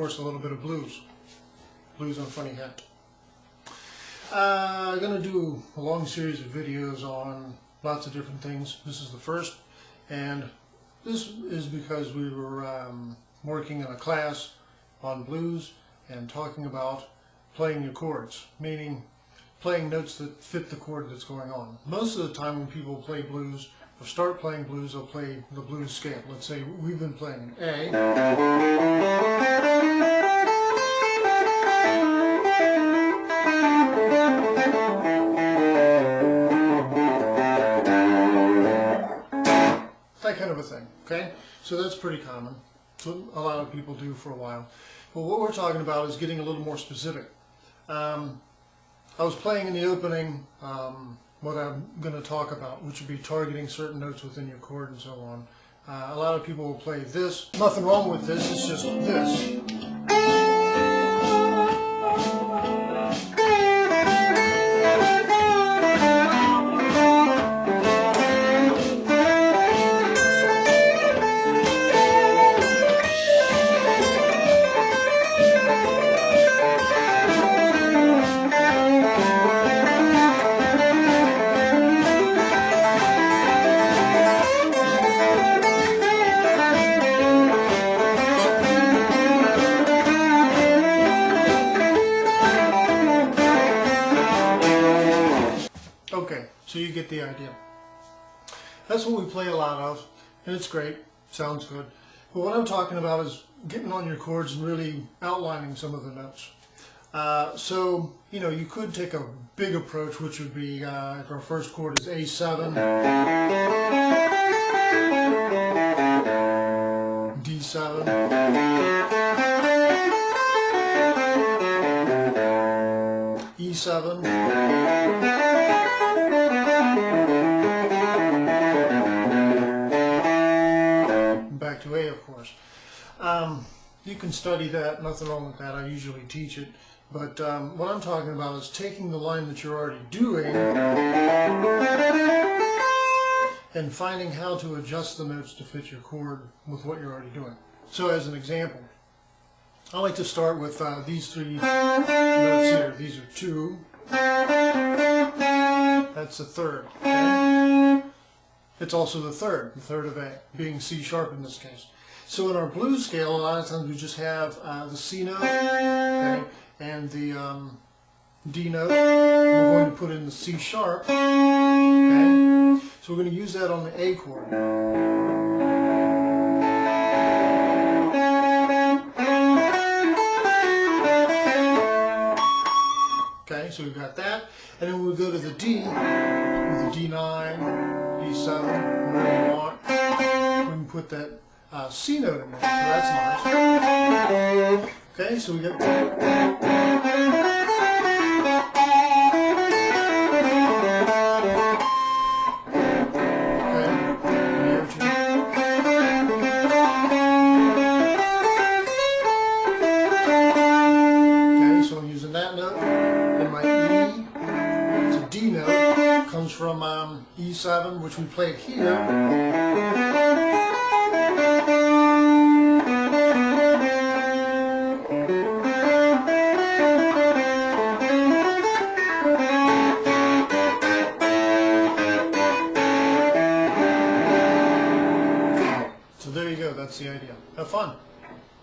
course, a little bit of blues. Blues on Funny Hat. I'm going to do a long series of videos on lots of different things. This is the first, and this is because we were working in a class on blues and talking about playing your chords, meaning playing notes that fit the chord that's going on. Most of the time when people play blues or start playing blues, they'll play the blues scale. Let's say we've been playing A, that kind of a thing, okay? So that's pretty common. That's what a lot of people do for a while. But what we're talking about is getting a little more specific. I was playing in the opening what I'm going to talk about, which would be targeting certain notes within your chord and so on. A lot of people will play this. Nothing wrong with this, it's just this. Okay, so you get the idea. That's what we play a lot of, and it's great, sounds good. But what I'm talking about is getting on your chords and really outlining some of the notes. So, you know, you could take a big approach, which would be, if our first chord is A7, D7, E7, back to A, of course. You can study that, nothing wrong with that, I usually teach it. But what I'm talking about is taking the line that you're already doing and finding how to adjust the notes to fit your chord with what you're already doing. So as an example, I like to start with these three notes here. These are 2. That's the third. Okay? It's also the third of A, being C sharp in this case. So in our blues scale, a lot of times we just have the C note, okay, and the D note. We're going to put in the C sharp, okay. So we're going to use that on the A chord. Okay, so we've got that, and then we'll go to the D, with the D9, D7, whatever you want. We can put that C note in there, so that's nice. Okay, so we got so I'm using that note, and my E, it's a D note, comes from E7, which we played here. So there you go, that's the idea. Have fun.